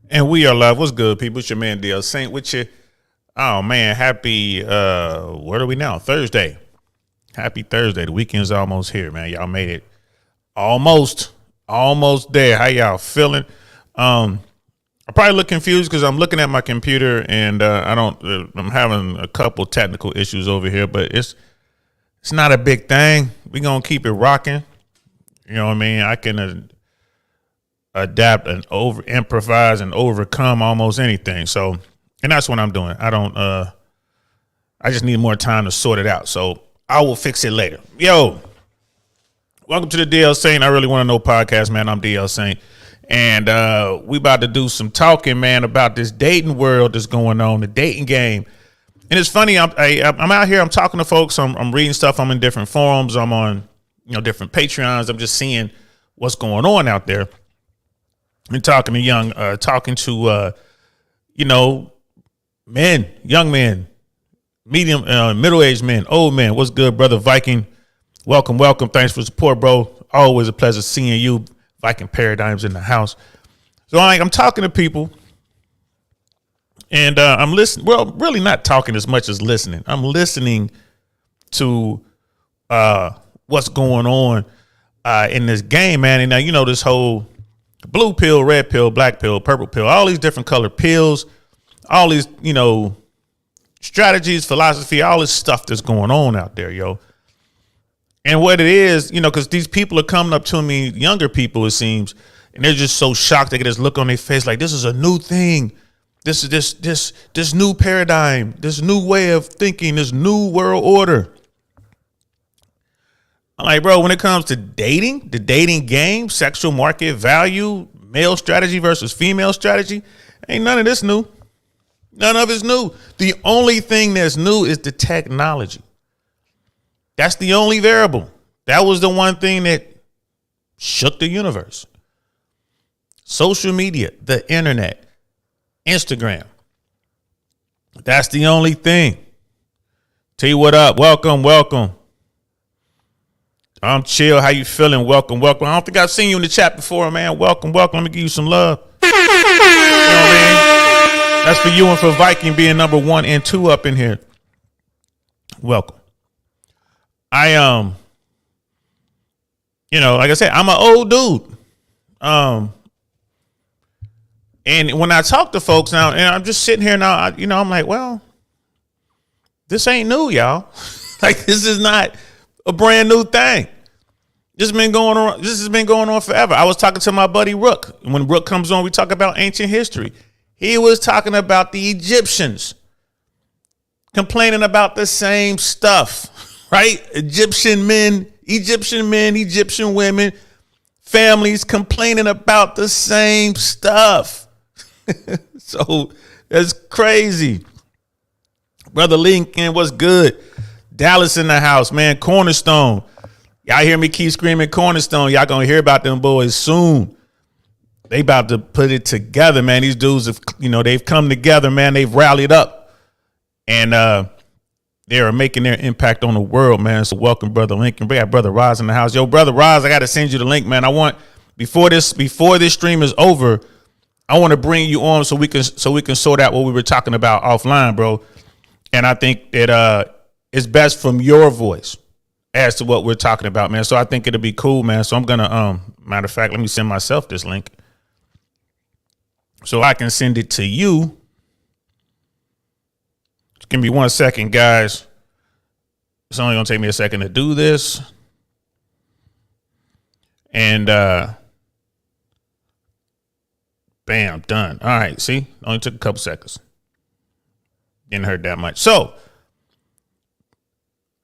And we are live. What's good, people? It's your man DL Saint with you. Oh man, happy what are we now? Thursday. Happy Thursday. The weekend's almost here, man. Y'all made it almost there. How y'all feeling? I probably look confused because I'm looking at my computer and I'm having a couple technical issues over here, but it's not a big thing. We're gonna keep it rocking. You know what I mean? I can adapt and improvise and overcome almost anything. So, and that's what I'm doing. I just need more time to sort it out. So I will fix it later. Yo, welcome to the DL Saint. I really want to know podcast, man. I'm DL Saint. And we about to do some talking, man, about this dating world that's going on, the dating game. And it's funny. I'm out here. I'm talking to folks. I'm reading stuff. I'm in different forums. I'm on, different Patreons. I'm just seeing what's going on out there. And talking to men, young men, medium, middle-aged men, old men. What's good, brother Viking? Welcome. Thanks for the support, bro. Always a pleasure seeing you. Viking Paradigms in the house. So I'm talking to people, and I'm listening. Well, really not talking as much as listening. I'm listening to what's going on in this game, man. And now this whole blue pill, red pill, black pill, purple pill, all these different colored pills, all these, strategies, philosophy, all this stuff that's going on out there, yo. And what it is, because these people are coming up to me, younger people, it seems, and they're just so shocked. They get this look on their face like, this is a new thing. This is this new paradigm, this new way of thinking, this new world order. I'm like, bro, when it comes to dating, the dating game, sexual market value, male strategy versus female strategy, ain't none of this new. None of it's new. The only thing that's new is the technology. That's the only variable. That was the one thing that shook the universe. Social media, the internet, Instagram. That's the only thing. Tell you what up. Welcome. I'm chill. How you feeling? Welcome. I don't think I've seen you in the chat before, man. Welcome. Let me give you some love. You know what I mean? That's for you and for Viking being number 1 and 2 up in here. Welcome. Like I said, I'm an old dude. And when I talk to folks now, and I'm just sitting here now, I'm like, well, this ain't new, y'all. Like, this is not a brand new thing. This has been going on forever. I was talking to my buddy Rook. When Rook comes on, we talk about ancient history. He was talking about the Egyptians complaining about the same stuff, right? Egyptian men, Egyptian women, families complaining about the same stuff. So that's crazy. Brother Lincoln, what's good? Dallas in the house, man. Cornerstone. Y'all hear me keep screaming Cornerstone. Y'all gonna hear about them boys soon. They about to put it together, man. These dudes have, they've come together, man. They've rallied up, and they are making their impact on the world, man. So welcome, Brother Lincoln. We got Brother Roz in the house. Yo, Brother Roz, I got to send you the link, man. I want before this stream is over, I want to bring you on so we can sort out what we were talking about offline, bro. And I think that it's best from your voice as to what we're talking about, man. So I think it'll be cool, man. So I'm gonna matter of fact, let me send myself this link so I can send it to you. Just give me 1 second, guys. It's only gonna take me a second to do this. And bam, done. All right, see? Only took a couple seconds. Didn't hurt that much. So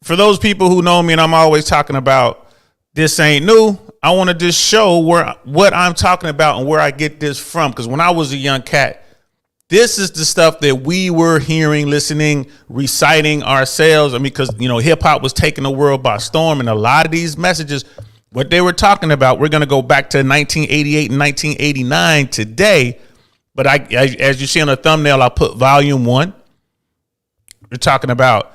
for those people who know me, and I'm always talking about this ain't new, I want to just show what I'm talking about and where I get this from. Because when I was a young cat, this is the stuff that we were hearing, listening, reciting ourselves. I mean, because, hip hop was taking the world by storm. And a lot of these messages, what they were talking about, we're going to go back to 1988 and 1989 today. But as you see on the thumbnail, I put volume 1. We're talking about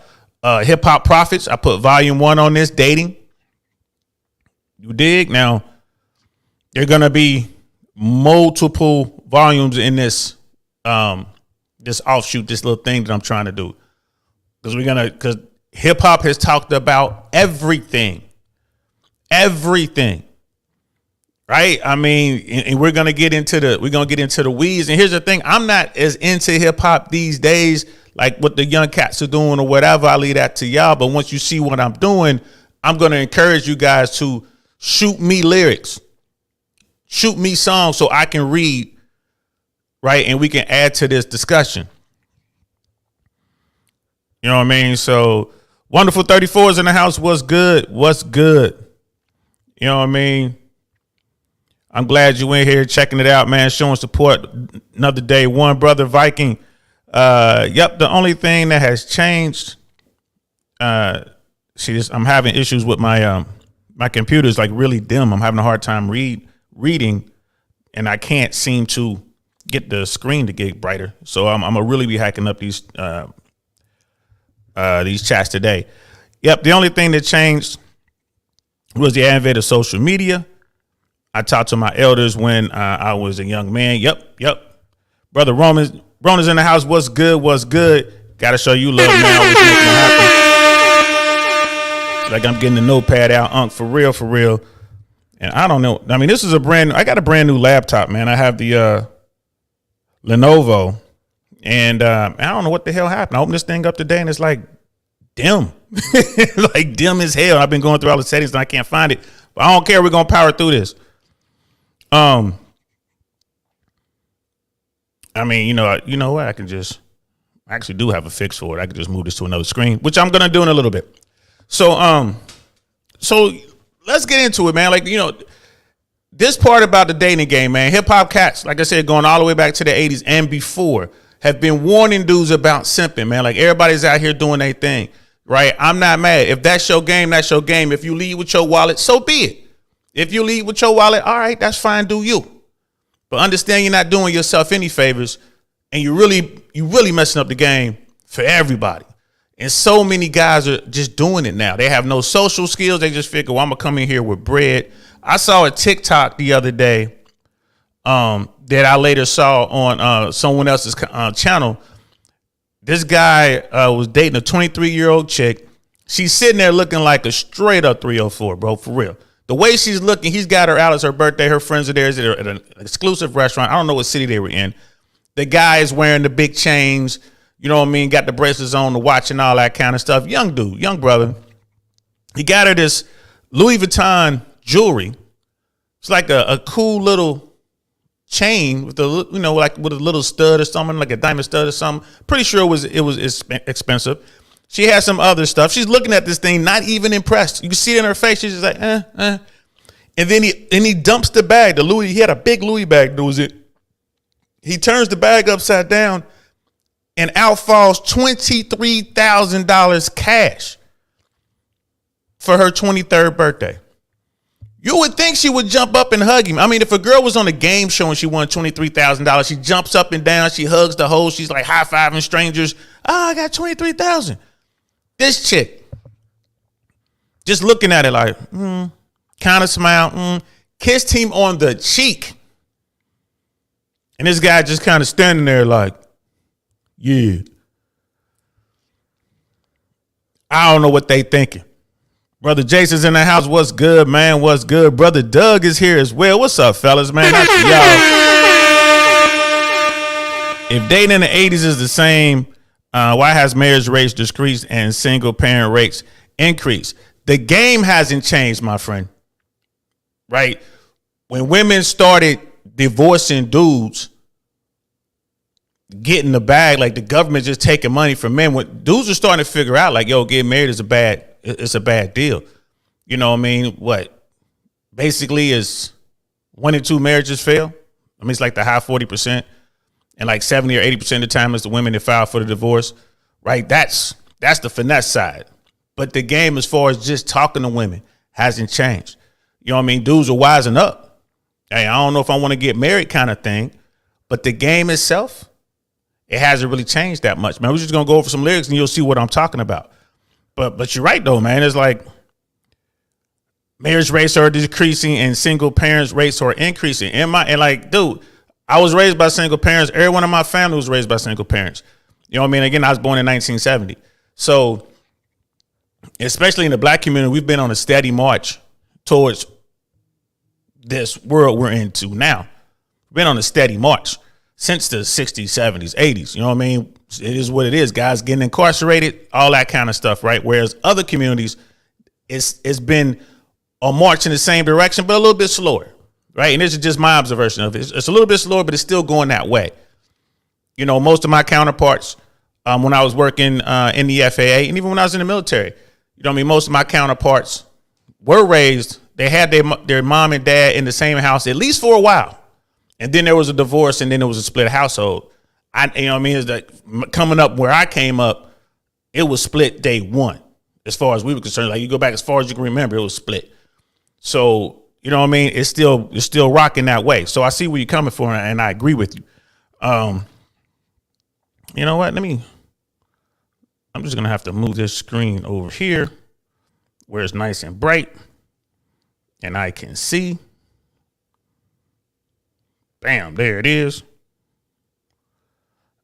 hip hop prophets. I put volume 1 on this, dating. You dig? Now, there are going to be multiple volumes in this this offshoot, this little thing that I'm trying to do. Because hip hop has talked about everything. Everything. Right? I mean, and we're gonna get into the weeds. And here's the thing, I'm not as into hip hop these days, like what the young cats are doing or whatever. I leave that to y'all. But once you see what I'm doing, I'm gonna encourage you guys to shoot me lyrics, shoot me songs so I can read, right? And we can add to this discussion. You know what I mean? So Wonderful 34s in the house. What's good? What's good? You know what I mean? I'm glad you in here checking it out, man. Showing support another day. One brother Viking. Yep. The only thing that has changed. I'm having issues with my my computer's like really dim. I'm having a hard time reading, and I can't seem to get the screen to get brighter. So I'm gonna really be hacking up these chats today. Yep. The only thing that changed was the advent of social media. I talked to my elders when I was a young man. Yep. Brother Roman's in the house. What's good? What's good? Got to show you love, man. Always making it happen. Like I'm getting the notepad out, for real. And I don't know. I mean, I got a brand new laptop, man. I have the Lenovo, and I don't know what the hell happened. I opened this thing up today, and it's like dim, like dim as hell. I've been going through all the settings, and I can't find it. But I don't care. We're gonna power through this. I mean, you know what? I actually do have a fix for it. I can just move this to another screen, which I'm gonna do in a little bit. So let's get into it, man. Like, you know, this part about the dating game, man. Hip hop cats, like I said, going all the way back to the 80s and before, have been warning dudes about simping, man. Like everybody's out here doing their thing, right? I'm not mad. If that's your game, that's your game. If you lead with your wallet, so be it. If you lead with your wallet, all right, that's fine, do you. But understand you're not doing yourself any favors, and you really messing up the game for everybody. And so many guys are just doing it now. They have no social skills. They just figure, well, I'm going to come in here with bread. I saw a TikTok the other day that I later saw on someone else's channel. This guy was dating a 23-year-old chick. She's sitting there looking like a straight up 304, bro, for real. The way she's looking, he's got her out. It's her birthday. Her friends are there at an exclusive restaurant. I don't know what city they were in. The guy is wearing the big chains. You know what I mean? Got the bracelets on, the watch and all that kind of stuff. Young dude, young brother. He got her this Louis Vuitton jewelry. It's like a cool little chain with with a little stud or something, like a diamond stud or something. Pretty sure it was expensive. She has some other stuff. She's looking at this thing, not even impressed. You can see it in her face. She's just like, And then he dumps the bag. He had a big Louis bag. He turns the bag upside down, and out falls $23,000 cash for her 23rd birthday. You would think she would jump up and hug him. I mean, if a girl was on a game show and she won $23,000, she jumps up and down, she hugs the host, she's like high-fiving strangers. I got $23,000. This chick, just looking at it like, kind of smile, kissed him on the cheek. And this guy just kind of standing there like, yeah. I don't know what they thinking. Brother Jason's in the house. What's good, man? What's good? Brother Doug is here as well. What's up, fellas, man? How y'all? If dating in the 80s is the same, why has marriage rates decreased and single parent rates increased? The game hasn't changed, my friend. Right? When women started divorcing dudes, getting the bag, like the government just taking money from men, when dudes are starting to figure out like, yo, getting married is a bad deal. You know what I mean? What basically is 1 in 2 marriages fail. I mean, it's like the high 40%, and like 70 or 80% of the time it's the women that file for the divorce, right? That's the finesse side. But the game, as far as just talking to women, hasn't changed. You know what I mean? Dudes are wising up. Hey, I don't know if I want to get married kind of thing, but the game itself, it hasn't really changed that much, man. We're just gonna go over some lyrics and you'll see what I'm talking about. But you're right though, man. It's like marriage rates are decreasing and single parents rates are increasing. And like, dude, I was raised by single parents. Everyone in my family was raised by single parents. You know what I mean? Again, I was born in 1970. So, especially in the black community, we've been on a steady march towards this world we're into now. We've been on a steady march since the 60s, 70s, 80s. You know what I mean? It is what it is. Guys getting incarcerated, all that kind of stuff, right? Whereas other communities, it's been a march in the same direction, but a little bit slower, right? And this is just my observation of it. It's a little bit slower, but it's still going that way. You know, most of my counterparts, when I was working in the FAA, and even when I was in the military, you know what I mean? Most of my counterparts were raised, they had their mom and dad in the same house, at least for a while. And then there was a divorce, and then there was a split household. You know what I mean? Is that coming up where I came up, it was split day one, as far as we were concerned. Like, you go back as far as you can remember, it was split. So, you know what I mean? It's still rocking that way. So I see where you're coming from, and I agree with you. You know what? I'm just going to have to move this screen over here where it's nice and bright and I can see. Bam, there it is.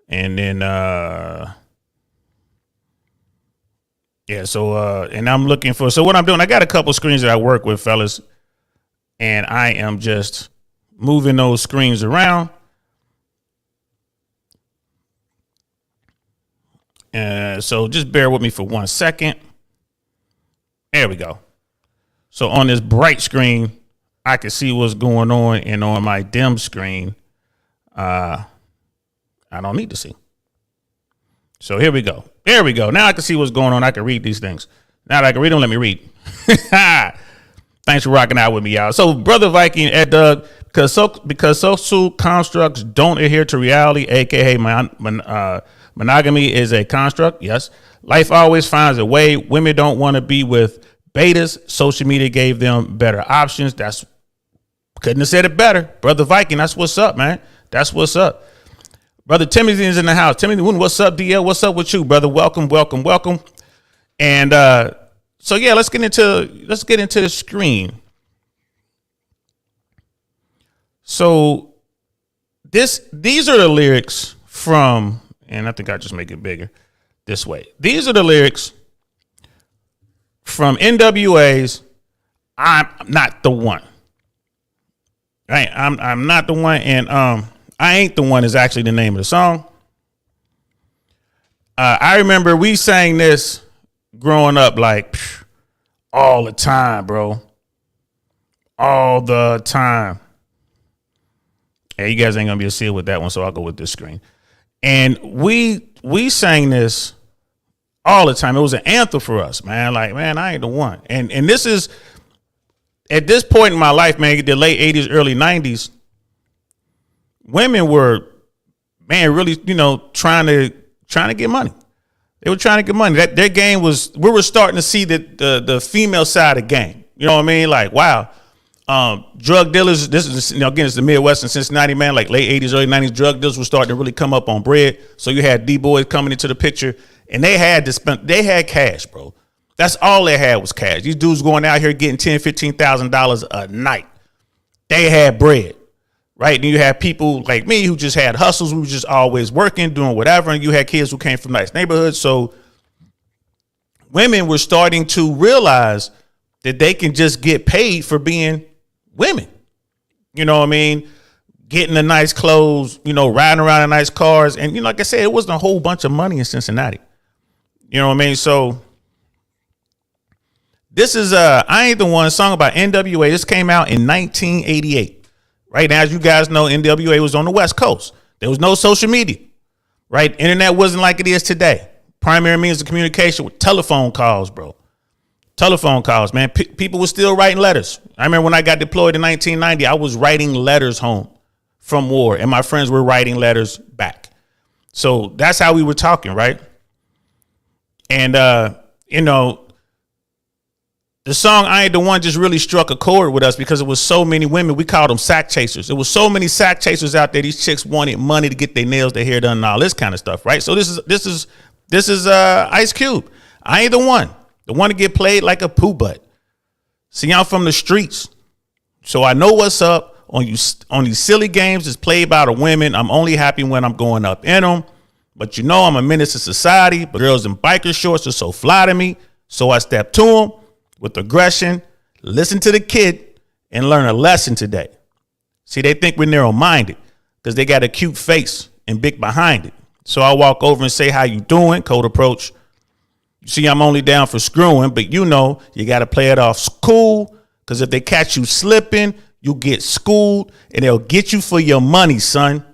And then, and I'm looking for, so what I'm doing, I got a couple screens that I work with, fellas, and I am just moving those screens around. So just bear with me for 1 second. There we go. So on this bright screen, I can see what's going on, and on my dim screen, I don't need to see. So here we go. There we go. Now I can see what's going on. I can read these things. Now that I can read them, let me read. Thanks for rocking out with me, y'all. So Brother Viking, Ed Doug, because social constructs don't adhere to reality, aka monogamy is a construct. Yes. Life always finds a way. Women don't want to be with betas. Social media gave them better options. Couldn't have said it better. Brother Viking, that's what's up, man. That's what's up. Brother Timothy is in the house. Timothy, what's up, DL? What's up with you, brother? Welcome. And so yeah, let's get into the screen. So these are the lyrics from, and I think I just make it bigger this way. These are the lyrics from NWA's "I'm Not the One." Right, I'm not the one, and I Ain't the One is actually the name of the song. I remember we sang this growing up, like all the time, bro. All the time. Yeah, you guys ain't gonna be able to see it with that one, so I'll go with this screen. And we sang this all the time. It was an anthem for us, man. Like, man, I ain't the one. And this is, at this point in my life, man, the late 80s, early 90s, women were, man, really, trying to get money. They were trying to get money. Their game was, we were starting to see the female side of the game. You know what I mean? Like, wow. Drug dealers, this is, again, it's the Midwest and Cincinnati, man, like late 80s, early 90s, drug dealers were starting to really come up on bread. So you had D-boys coming into the picture, and they had cash, bro. That's all they had was cash. These dudes going out here getting $10,000, $15,000 a night. They had bread, right? And you had people like me who just had hustles. We were just always working, doing whatever. And you had kids who came from nice neighborhoods. So women were starting to realize that they can just get paid for being women. You know what I mean? Getting the nice clothes, riding around in nice cars. And, like I said, it wasn't a whole bunch of money in Cincinnati. You know what I mean? So this is I Ain't the One, song about NWA. This came out in 1988. Right now, as you guys know, NWA was on the West Coast. There was no social media. Right? Internet wasn't like it is today. Primary means of communication with telephone calls, bro. Telephone calls, man. People were still writing letters. I remember when I got deployed in 1990, I was writing letters home from war, and my friends were writing letters back. So that's how we were talking, right? And, the song I Ain't the One just really struck a chord with us because it was so many women. We called them sack chasers. There was so many sack chasers out there. These chicks wanted money to get their nails, their hair done, and all this kind of stuff, right? So this is Ice Cube. I ain't the one to get played like a poo butt. See, I'm from the streets, so I know what's up. on these silly games that's played by the women. I'm only happy when I'm going up in them. But you know I'm a menace to society. But girls in biker shorts are so fly to me. So I step to them with aggression, listen to the kid, and learn a lesson today. See, they think we're narrow-minded because they got a cute face and big behind it. So I walk over and say, how you doing? Cold approach. You see, I'm only down for screwing, but you know you got to play it off cool because if they catch you slipping, you get schooled and they'll get you for your money, son.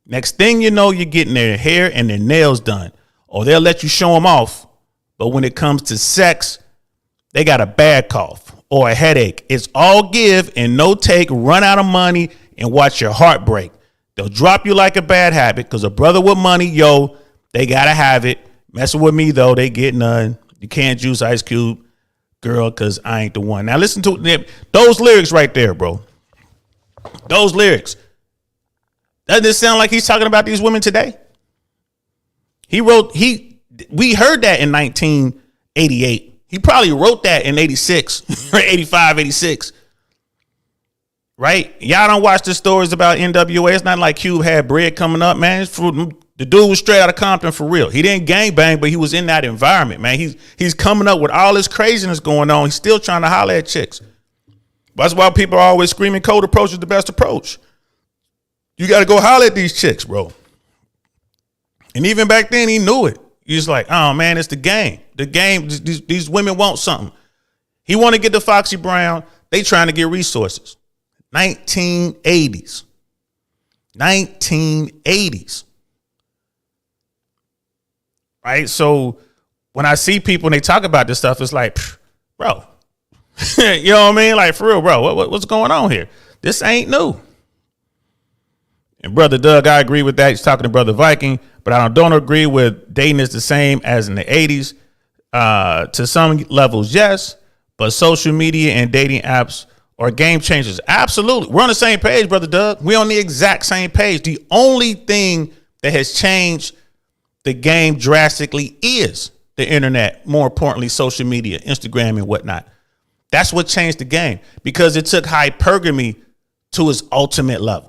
Next thing you know, you're getting their hair and their nails done, or they'll let you show them off. But when it comes to sex, they got a bad cough or a headache. It's all give and no take, run out of money and watch your heart break. They'll drop you like a bad habit because a brother with money, yo, they got to have it. Messing with me, though, they get none. You can't juice Ice Cube, girl, because I ain't the one. Now, listen to them. Those lyrics right there, bro. Those lyrics. Doesn't it sound like he's talking about these women today? We heard that in 1988. He probably wrote that in 86 or 85, 86. Right? Y'all don't watch the stories about NWA. It's not like Cube had bread coming up, man. The dude was straight out of Compton for real. He didn't gangbang, but he was in that environment, man. He's coming up with all this craziness going on. He's still trying to holler at chicks. That's why people are always screaming cold approach is the best approach. You got to go holler at these chicks, bro. And even back then, he knew it. He's like, oh, man, it's the game. The game, these women want something. He want to get the Foxy Brown. They trying to get resources. 1980s. 1980s. Right? So when I see people and they talk about this stuff, it's like, bro, you know what I mean? Like, for real, bro, what's going on here? This ain't new. And Brother Doug, I agree with that. He's talking to Brother Viking, but I don't agree with dating is the same as in the 80s. To some levels, yes, but social media and dating apps are game changers. Absolutely. We're on the same page, Brother Doug. We're on the exact same page. The only thing that has changed the game drastically is the internet, more importantly, social media, Instagram and whatnot. That's what changed the game because it took hypergamy to its ultimate level.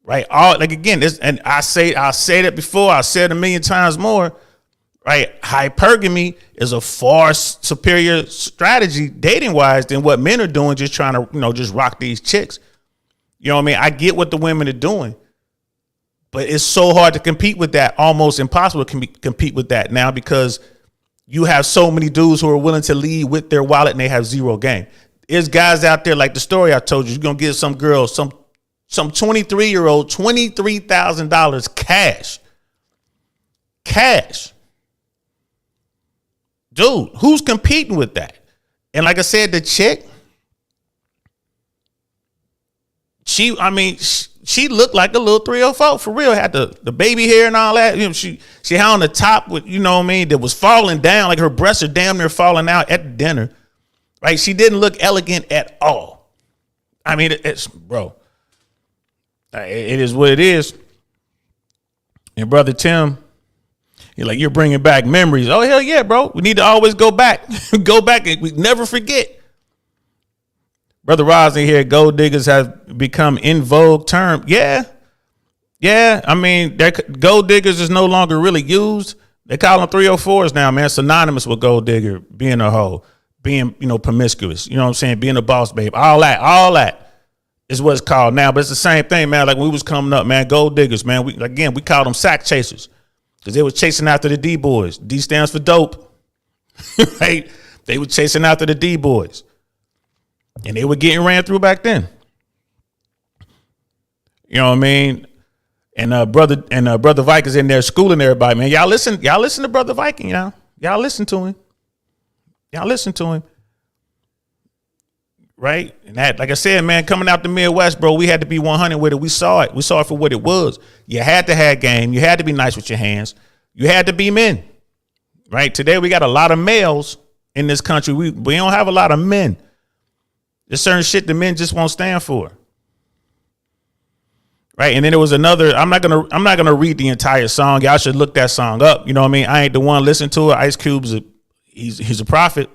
Right. And I'll say that before. I'll say it a million times more. Right. Hypergamy is a far superior strategy dating wise than what men are doing, just trying to, just rock these chicks. You know what I mean? I get what the women are doing. But it's so hard to compete with that, almost impossible to compete with that now because you have so many dudes who are willing to lead with their wallet and they have zero game. There's guys out there like the story I told you. You're going to give some girl, some 23-year-old, $23,000 cash. Cash. Dude, who's competing with that? And like I said, the chick, she looked like a little 304 for real. Had the baby hair and all that. She had on the top with, that was falling down. Like her breasts are damn near falling out at the dinner. Right? She didn't look elegant at all. I mean, it's bro. It is what it is. And Brother Tim, you're bringing back memories. Oh, hell yeah, bro. We need to always go back. Go back and we never forget. Brother Rosley here, gold diggers have become in vogue term. Yeah. I mean, gold diggers is no longer really used. They call them 304s now, man. It's synonymous with gold digger, being a hoe, being, promiscuous. You know what I'm saying? Being a boss babe. All that is what it's called now. But it's the same thing, man. Like when we was coming up, man, gold diggers, man. We called them sack chasers because they were chasing after the D boys. D stands for dope. Right? They were chasing after the D boys. And they were getting ran through back then. You know what I mean? And Brother Viking's in there schooling everybody, man. Y'all listen to Brother Viking, y'all. Y'all listen to him. Right? And that, like I said, man, coming out the Midwest, bro, we had to be 100 with it. We saw it. We saw it for what it was. You had to have game. You had to be nice with your hands. You had to be men. Right? Today we got a lot of males in this country. We don't have a lot of men. There's certain shit the men just won't stand for. Right. And then there was another. I'm not gonna read the entire song. Y'all should look that song up. You know what I mean? I ain't the one listening to it. Ice Cube's he's a prophet.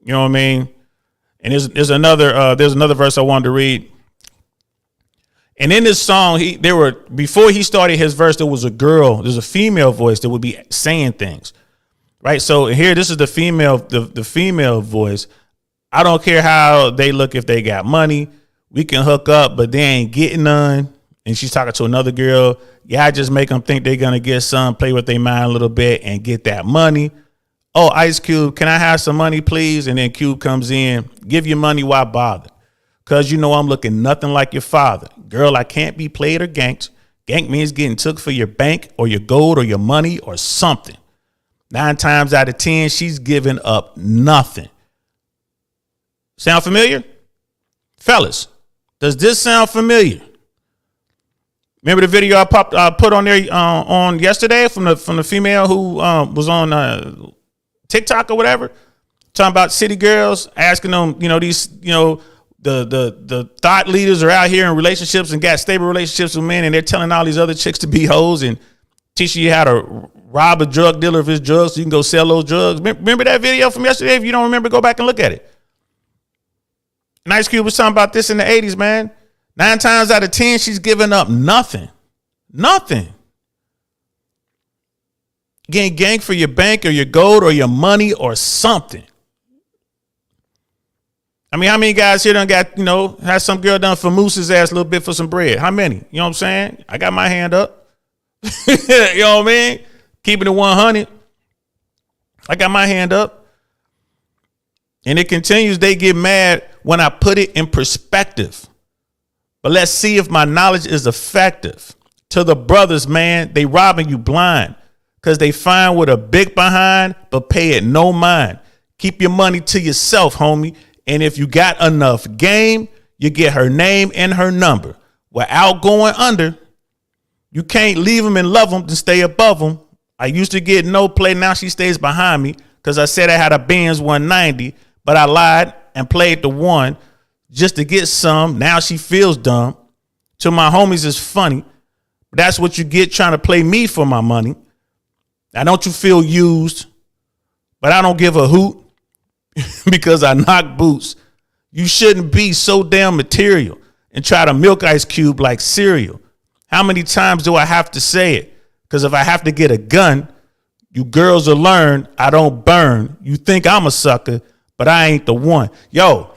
You know what I mean? And there's another verse I wanted to read. And in this song, before he started his verse, there was a girl, there's a female voice that would be saying things. Right. So here, this is the female voice. I don't care how they look, if they got money, we can hook up, but they ain't getting none. And she's talking to another girl. Yeah, I just make them think they're going to get some, play with their mind a little bit and get that money. Oh, Ice Cube, can I have some money, please? And then Cube comes in, give you money, why bother? Because you know I'm looking nothing like your father. Girl, I can't be played or ganked. Gank means getting took for your bank or your gold or your money or something. 9 times out of 10, she's giving up nothing. Sound familiar? Fellas, does this sound familiar? Remember the video I put on there on yesterday from the female who was on TikTok or whatever, talking about city girls, asking them, these, the thought leaders are out here in relationships and got stable relationships with men, and they're telling all these other chicks to be hoes and teaching you how to rob a drug dealer of his drugs so you can go sell those drugs. Remember that video from yesterday? If you don't remember, go back and look at it. And Ice Cube was talking about this in the 80s, man. 9 times out of 10, she's giving up nothing. Nothing. Getting ganked for your bank or your gold or your money or something. I mean, how many guys here done got, had some girl done for Moose's ass a little bit for some bread? How many? You know what I'm saying? I got my hand up. You know what I mean? Keeping it 100. I got my hand up. And it continues. They get mad when I put it in perspective. But let's see if my knowledge is effective. To the brothers, man, they robbing you blind because they fine with a big behind, but pay it no mind. Keep your money to yourself, homie. And if you got enough game, you get her name and her number. Without going under, you can't leave them and love them to stay above them. I used to get no play. Now she stays behind me because I said I had a Benz 190, but I lied and played the one just to get some. Now she feels dumb. To my homies, it's funny. That's what you get trying to play me for my money. Now, don't you feel used? But I don't give a hoot because I knock boots. You shouldn't be so damn material and try to milk Ice Cube like cereal. How many times do I have to say it? Because if I have to get a gun, you girls will learn I don't burn. You think I'm a sucker, but I ain't the one. Yo,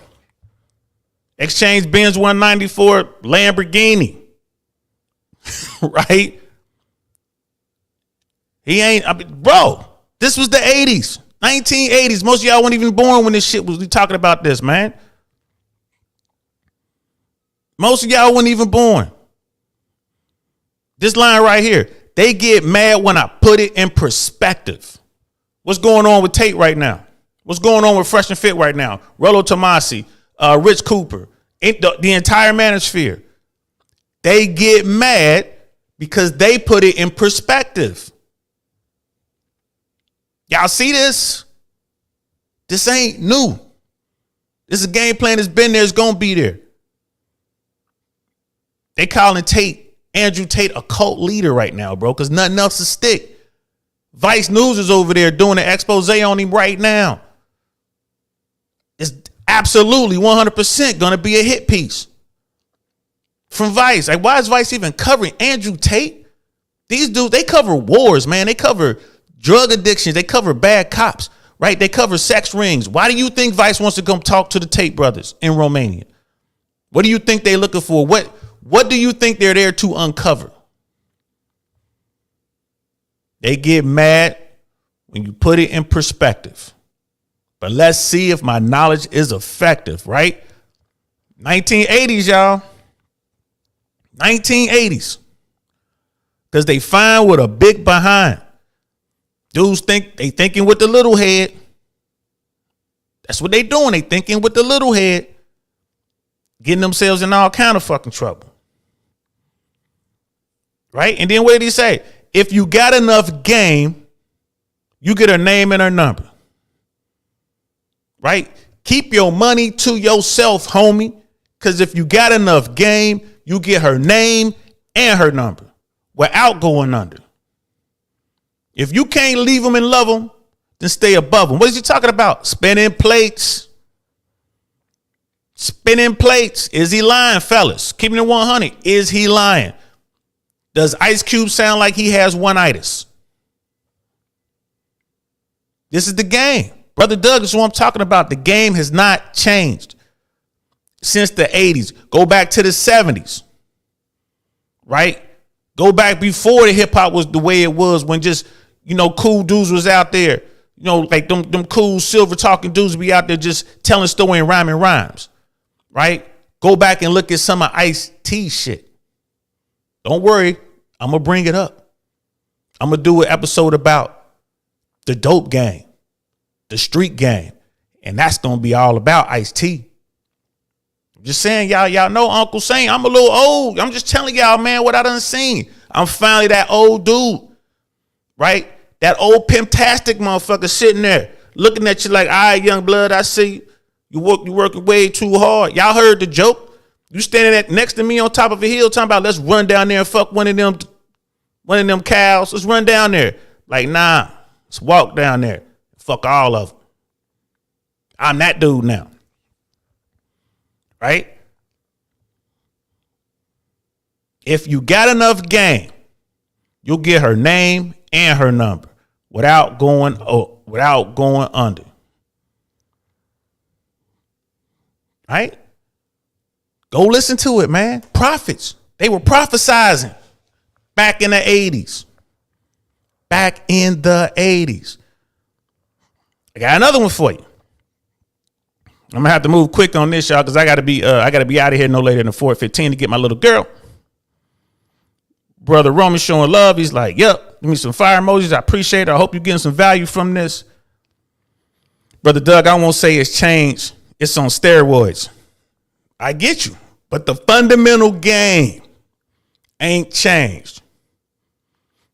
exchange Benz 194 Lamborghini. Right? He ain't, bro, this was the 80s, 1980s. Most of y'all weren't even born when this shit was, we talking about this, man. Most of y'all weren't even born. This line right here, they get mad when I put it in perspective. What's going on with Tate right now? What's going on with Fresh and Fit right now? Rollo Tomasi, Rich Cooper, the entire manosphere. They get mad because they put it in perspective. Y'all see this? This ain't new. This is a game plan that's been there. It's going to be there. They calling Andrew Tate, a cult leader right now, bro, because nothing else to stick. Vice News is over there doing an expose on him right now. It's absolutely 100% going to be a hit piece from Vice. Like, why is Vice even covering Andrew Tate? These dudes, they cover wars, man. They cover drug addictions. They cover bad cops, right? They cover sex rings. Why do you think Vice wants to come talk to the Tate brothers in Romania? What do you think they're looking for? What do you think they're there to uncover? They get mad when you put it in perspective. But let's see if my knowledge is effective, right? 1980s, y'all. 1980s. Because they fine with a big behind. Dudes think they thinking with the little head. That's what they doing. They thinking with the little head. Getting themselves in all kind of fucking trouble. Right? And then what did he say? If you got enough game, you get her name and her number. Right? Keep your money to yourself, homie. Because if you got enough game, you get her name and her number without going under. If you can't leave them and love them, then stay above them. What is he talking about? Spinning plates. Spinning plates. Is he lying, fellas? Keeping it 100. Is he lying? Does Ice Cube sound like he has one-itis? This is the game. Brother Doug is what I'm talking about. The game has not changed since the 80s. Go back to the 70s. Right? Go back before the hip hop was the way it was, when just, cool dudes was out there. Like them cool silver talking dudes be out there just telling story and rhyming rhymes. Right? Go back and look at some of Ice-T shit. Don't worry. I'm going to bring it up. I'm going to do an episode about the dope game, the street game. And that's going to be all about Ice-T. I'm just saying, y'all know Uncle Saint. I'm a little old. I'm just telling y'all, man, what I done seen. I'm finally that old dude, right? That old pimptastic motherfucker sitting there looking at you like, all right, young blood, I see you. You working way too hard. Y'all heard the joke. You standing next to me on top of a hill talking about, let's run down there and fuck one of them cows. Let's run down there. Like, nah, let's walk down there. Fuck all of them. I'm that dude now. Right? If you got enough game, you'll get her name and her number without going under. Right? Go listen to it, man. Prophets. They were prophesizing back in the 80s. Back in the 80s. I got another one for you. I'm gonna have to move quick on this, y'all, because I gotta be out of here no later than 4:15 to get my little girl. Brother Roman showing love. He's like, yep, give me some fire emojis. I appreciate it. I hope you're getting some value from this. Brother Doug, I won't say it's changed. It's on steroids. I get you. But the fundamental game ain't changed.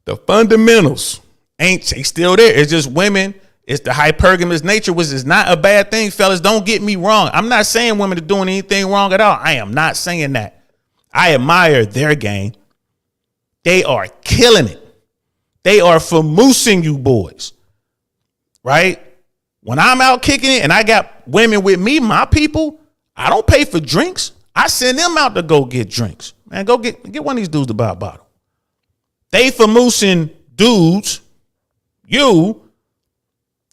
The fundamentals ain't still there. It's just women. It's the hypergamous nature, which is not a bad thing, fellas. Don't get me wrong. I'm not saying women are doing anything wrong at all. I am not saying that. I admire their game. They are killing it. They are famoosing you boys. Right? When I'm out kicking it and I got women with me, my people, I don't pay for drinks. I send them out to go get drinks. Man, go get one of these dudes to buy a bottle. They famoosing dudes, you,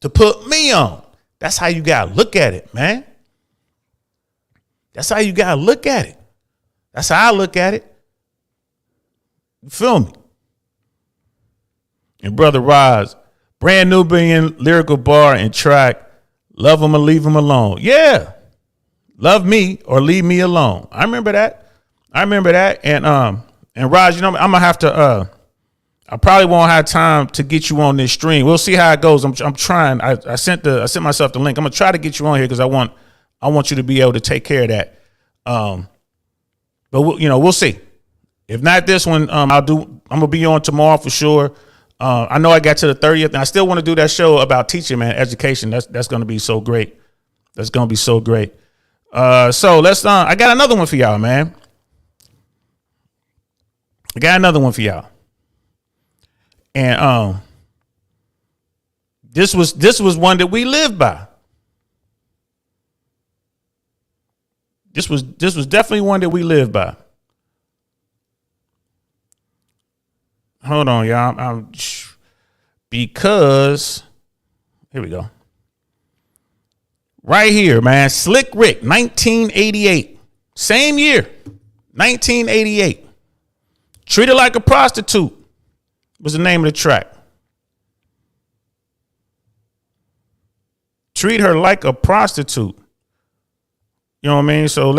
to put me on. That's how you got to look at it, man. That's how you got to look at it. That's how I look at it. You feel me? And Brother Roz, brand new being lyrical bar and track. Love them or leave them alone. Yeah. Love me or leave me alone. I remember that. And Roz, I'm going to have to, I probably won't have time to get you on this stream. We'll see how it goes. I'm trying. I sent myself the link. I'm gonna try to get you on here because I want you to be able to take care of that. But we'll see. If not this one, I'm gonna be on tomorrow for sure. I know I got to the 30th, and I still want to do that show about teaching, man, education. That's gonna be so great. That's gonna be so great. So let's. I got another one for y'all, man. And this was one that we lived by. This was definitely one that we lived by. Hold on, y'all. Because here we go. Right here, man. Slick Rick, 1988. Same year, 1988. Treated Like a Prostitute was the name of the track. Treat her like a prostitute. You know what I mean? So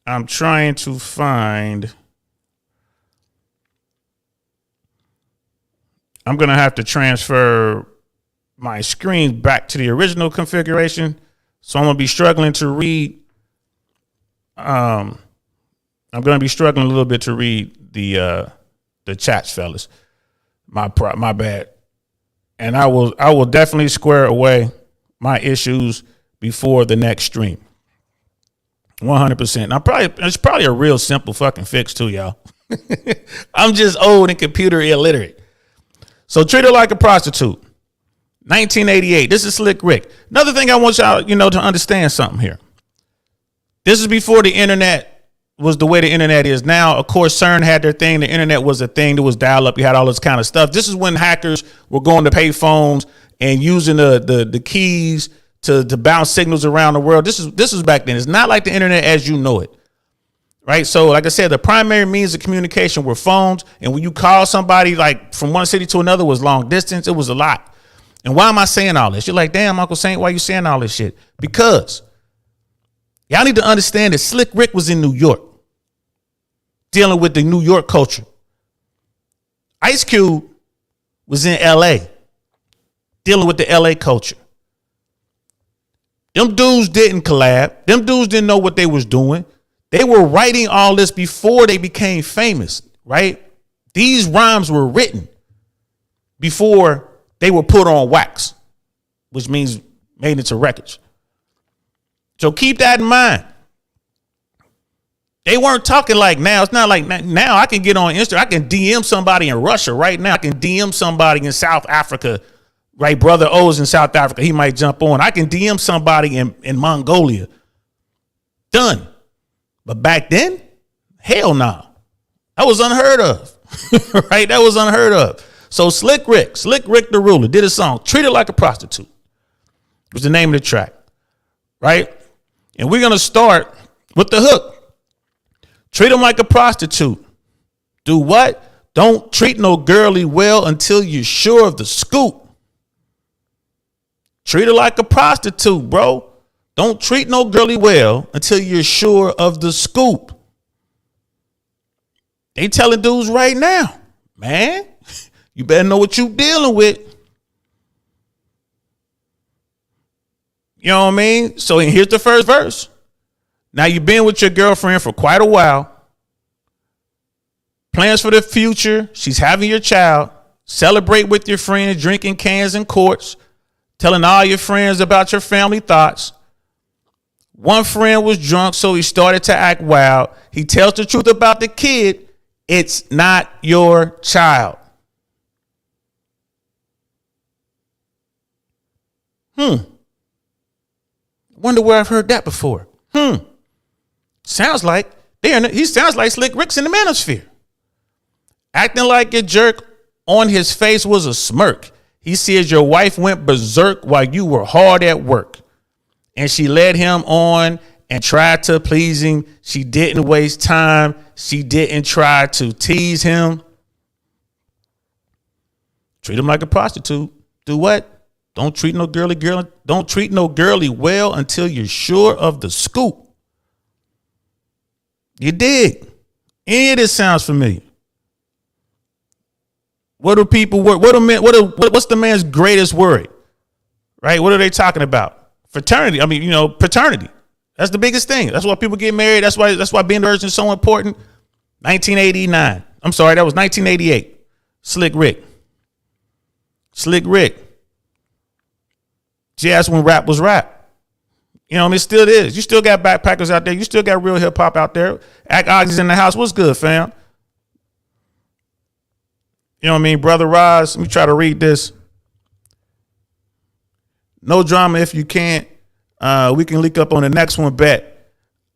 I'm trying to find. I'm going to have to transfer my screen back to the original configuration. So I'm going to be struggling to read. I'm going to be struggling a little bit to read the chats, fellas. My bad. And I will definitely square away my issues before the next stream. 100%. It's probably a real simple fucking fix too, y'all. I'm just old and computer illiterate. So Treat Her Like a Prostitute. 1988. This is Slick Rick. Another thing I want y'all, to understand something here. This is before the internet was the way the internet is now. Of course, CERN had their thing. The internet was a thing. There was dial up. You had all this kind of stuff. This is when hackers were going to pay phones and using the keys to bounce signals around the world. This was back then. It's not like the internet as you know it. Right. So like I said, the primary means of communication were phones. And when you call somebody like from one city to another was long distance. It was a lot. And why am I saying all this? You're like, damn, Uncle Saint, why are you saying all this shit? Because y'all need to understand that Slick Rick was in New York dealing with the New York culture. Ice Cube was in LA dealing with the LA culture. Them dudes didn't collab. Them dudes didn't know what they was doing. They were writing all this before they became famous, right? These rhymes were written before they were put on wax, which means made into records. So keep that in mind. They weren't talking like now. It's not like now I can get on Instagram. I can DM somebody in Russia right now. I can DM somebody in South Africa, right? Brother O's in South Africa. He might jump on. I can DM somebody in Mongolia. Done. But back then, hell no. That was unheard of, right? That was unheard of. So Slick Rick the Ruler did a song, Treat Her Like a Prostitute, was the name of the track, right? And we're going to start with the hook. Treat them like a prostitute. Do what? Don't treat no girlie well until you're sure of the scoop. Treat her like a prostitute, bro. Don't treat no girlie well until you're sure of the scoop. They telling dudes right now, man, you better know what you dealing with. You know what I mean? So here's the first verse. Now you've been with your girlfriend for quite a while. Plans for the future. She's having your child. Celebrate with your friends, drinking cans and quarts. Telling all your friends about your family thoughts. One friend was drunk, so he started to act wild. He tells the truth about the kid. It's not your child. Wonder where I've heard that before. Sounds like he sounds like Slick Rick's in the manosphere. Acting like a jerk, on his face was a smirk. He says your wife went berserk while you were hard at work. And she led him on and tried to please him. She didn't waste time. She didn't try to tease him. Treat him like a prostitute. Do what? Don't treat no girly well until you're sure of the scoop. You dig? Any of this sounds familiar? What do people work? What's the man's greatest worry? Right? What are they talking about? Fraternity. I mean, paternity. That's the biggest thing. That's why people get married. That's why being a virgin is so important. 1989. I'm sorry, that was 1988. Slick Rick. See, that's when rap was rap. It still is. You still got backpackers out there. You still got real hip hop out there. Act Oxy's in the house. What's good, fam? You know what I mean? Brother Roz, let me try to read this. No drama if you can't. We can link up on the next one, bet.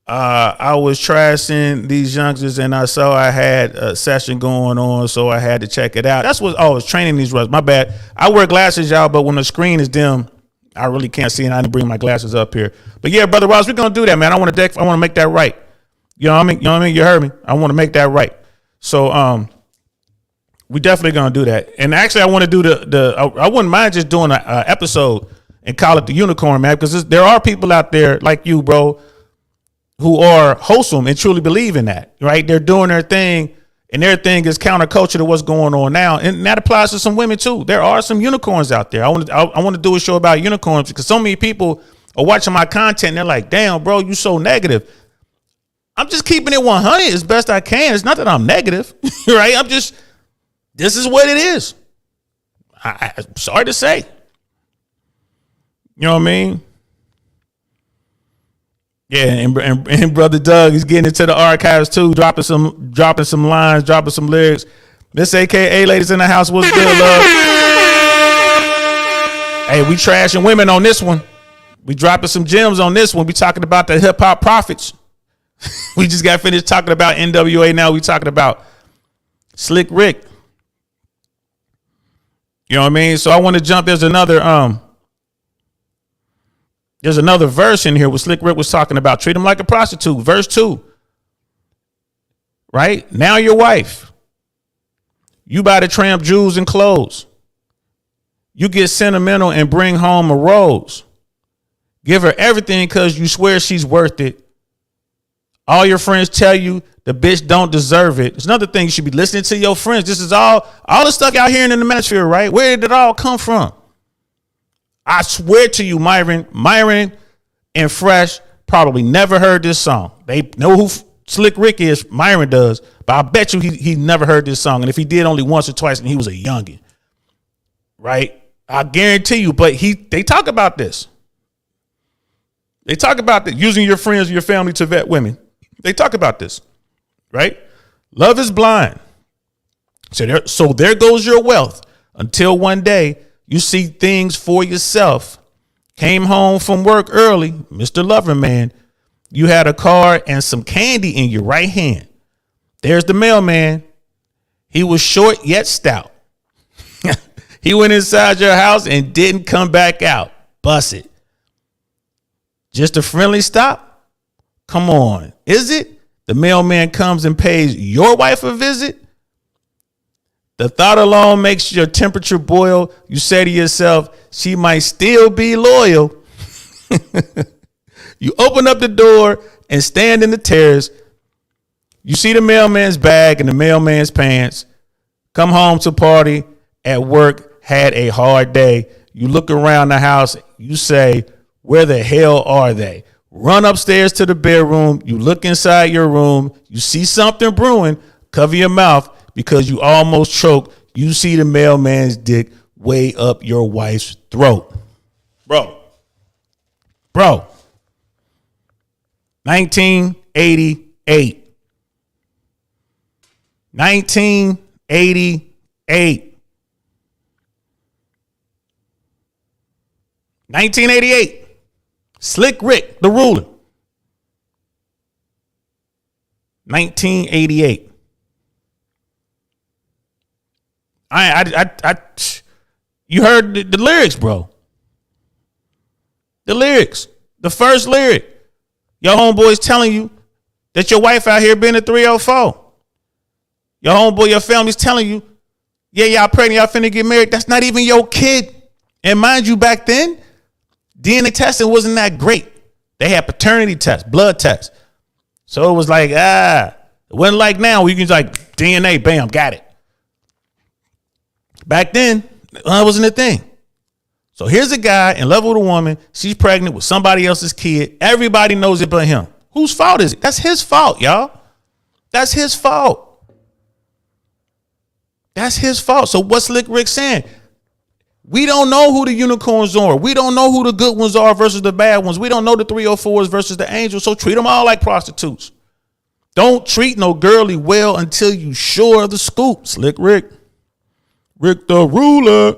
I was trashing these youngsters and I saw I had a session going on, so I had to check it out. That's what I was training these runs. My bad. I wear glasses, y'all, but when the screen is dim, I really can't see, and I didn't bring my glasses up here. But yeah, Brother Ross, we're gonna do that, man. I want to make that right. You know what I mean? You heard me. I want to make that right. So we definitely gonna do that. And actually, I want to do I wouldn't mind just doing an episode and call it the Unicorn, man, because there are people out there like you, bro, who are wholesome and truly believe in that, right? They're doing their thing, and their thing is counterculture to what's going on now, and that applies to some women too. There are some unicorns out there. I want to do a show about unicorns because so many people are watching my content and they're like, "Damn, bro, you so negative." I'm just keeping it 100 as best I can. It's not that I'm negative, right? This is what it is. I'm sorry to say. You know what I mean? Yeah, and Brother Doug is getting into the archives too, dropping some lines, dropping some lyrics. Miss AKA ladies in the house, what's good, love? Hey, we trashing women on this one. We dropping some gems on this one. We talking about the hip hop prophets. We just got finished talking about NWA. Now we talking about Slick Rick. You know what I mean? So I want to jump. There's another verse in here where Slick Rick was talking about treat him like a prostitute. Verse 2. Right? Now your wife. You buy the tramp jewels and clothes. You get sentimental and bring home a rose. Give her everything because you swear she's worth it. All your friends tell you the bitch don't deserve it. It's another thing, you should be listening to your friends. This is all the stuff y'all hearing in the manosphere, right? Where did it all come from? I swear to you, Myron and Fresh probably never heard this song. They know who Slick Rick is. Myron does. But I bet you he never heard this song. And if he did, only once or twice, and he was a youngin'. Right? I guarantee you. But they talk about this. They talk about that, using your friends or your family to vet women. They talk about this, right? Love is blind. So there goes your wealth until one day you see things for yourself. Came home from work early, Mr. Loverman. You had a car and some candy in your right hand. There's the mailman. He was short yet stout. He went inside your house and didn't come back out. Bust it. Just a friendly stop? Come on. Is it? The mailman comes and pays your wife a visit? The thought alone makes your temperature boil. You say to yourself, she might still be loyal. You open up the door and stand in the terrace. You see the mailman's bag and the mailman's pants. Come home to party at work, had a hard day. You look around the house. You say, where the hell are they? Run upstairs to the bedroom. You look inside your room. You see something brewing. Cover your mouth because you almost choke. You see the mailman's dick way up your wife's throat. Bro. 1988. 1988. Slick Rick, the ruler. 1988. You heard the lyrics, bro. The lyrics. The first lyric. Your homeboy's telling you that your wife out here being a 304. Your homeboy, your family's telling you, yeah, y'all pregnant, y'all finna get married. That's not even your kid. And mind you, back then, DNA testing wasn't that great. They had paternity tests, blood tests. So it was like, it wasn't like now where you can just like DNA, bam, got it. Back then, it wasn't a thing. So here's a guy in love with a woman. She's pregnant with somebody else's kid. Everybody knows it but him. Whose fault is it? That's his fault, y'all. That's his fault. That's his fault. So what's Slick Rick saying? We don't know who the unicorns are. We don't know who the good ones are versus the bad ones. We don't know the 304s versus the angels. So treat them all like prostitutes. Don't treat no girly well until you sure of the scoop. Slick Rick. Rick the ruler.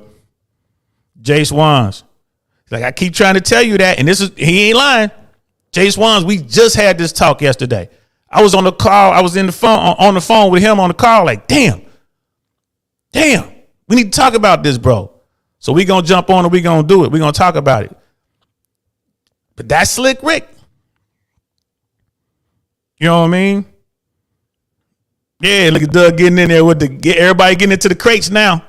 Jay Swans. Like, I keep trying to tell you that. And he ain't lying. Jay Swans, we just had this talk yesterday. I was on the call. I was on the phone with him on the call. Like, damn. We need to talk about this, bro. So we gonna jump on and we gonna do it. We gonna talk about it. But that's Slick Rick. You know what I mean? Yeah, look at Doug getting in there with everybody getting into the crates now.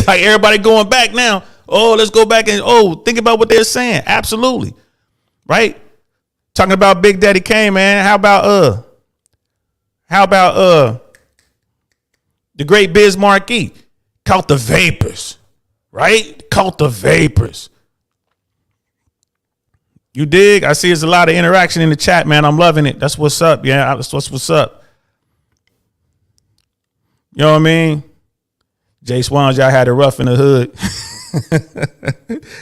Like everybody going back now. Oh, let's go back and think about what they're saying. Absolutely. Right? Talking about Big Daddy Kane, man. How about the great Biz Markie? Caught the vapors. Right? Caught the vapors. You dig? I see there's a lot of interaction in the chat, man. I'm loving it. That's what's up. Yeah, that's what's up. You know what I mean? Jay Swans, y'all had it rough in the hood.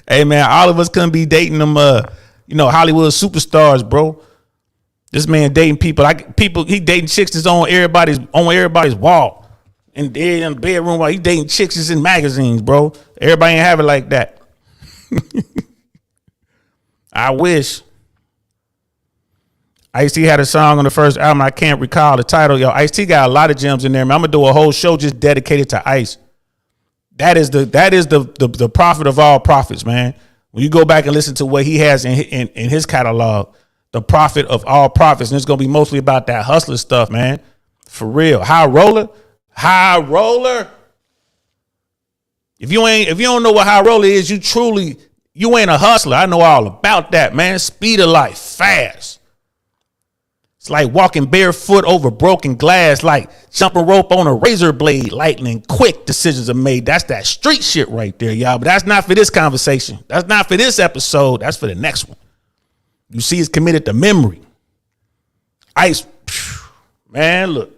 Hey, man, all of us couldn't be dating them, Hollywood superstars, bro. This man dating people. He dating chicks that's on everybody's wall. And they're in the bedroom while he dating chicks that's in magazines, bro. Everybody ain't have it like that. I wish. Ice-T had a song on the first album. I can't recall the title. Yo, Ice-T got a lot of gems in there, man. I'm gonna do a whole show just dedicated to Ice. That is the prophet of all prophets, man. When you go back and listen to what he has in his catalog, the prophet of all prophets, and it's gonna be mostly about that hustler stuff, man. For real. High roller. If you don't know what high roller is, you ain't a hustler. I know all about that, man. Speed of life, fast. It's like walking barefoot over broken glass, like jumping rope on a razor blade, lightning quick decisions are made. That's that street shit right there, y'all. But that's not for this conversation. That's not for this episode. That's for the next one. You see, it's committed to memory. Ice, man, look.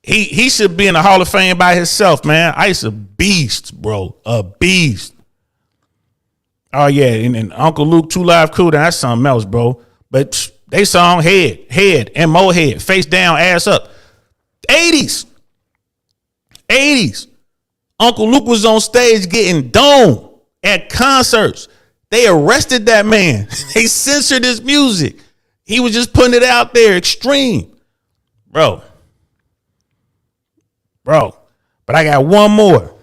He should be in the Hall of Fame by himself, man. Ice a beast, bro. A beast. Oh, yeah. And Uncle Luke, 2 Live Crew, that's something else, bro. But they song head, M.O. head, face down, ass up. 80's. Uncle Luke was on stage getting domed at concerts. They arrested that man. They censored his music. He was just putting it out there, extreme. Bro. But I got one more.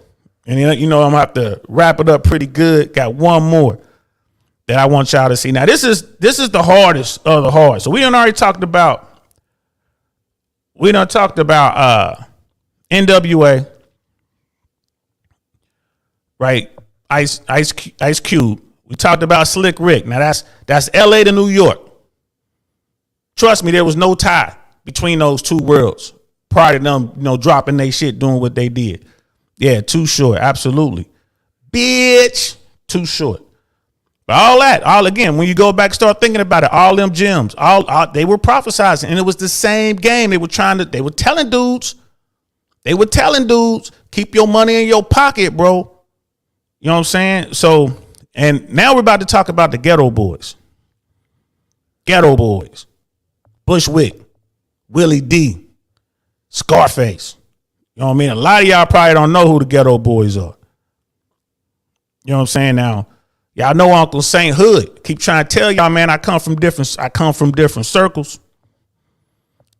And I'm going to have to wrap it up pretty good. Got one more that I want y'all to see. Now, this is the hardest of the hard. So we done talked about NWA, right? Ice Cube. We talked about Slick Rick. Now that's LA to New York. Trust me, there was no tie between those two worlds prior to them, dropping their shit, doing what they did. Yeah, Too Short, absolutely. Bitch, Too Short. But all again, when you go back, start thinking about it, all them gems, all they were prophesizing, and it was the same game. They were telling dudes, keep your money in your pocket, bro. You know what I'm saying? So, and now we're about to talk about the Ghetto Boys. Bushwick, Willie D, Scarface. You know what I mean? A lot of y'all probably don't know who the Ghetto Boys are. You know what I'm saying? Now, y'all know Uncle Saint Hood. Keep trying to tell y'all, man, I come from different circles.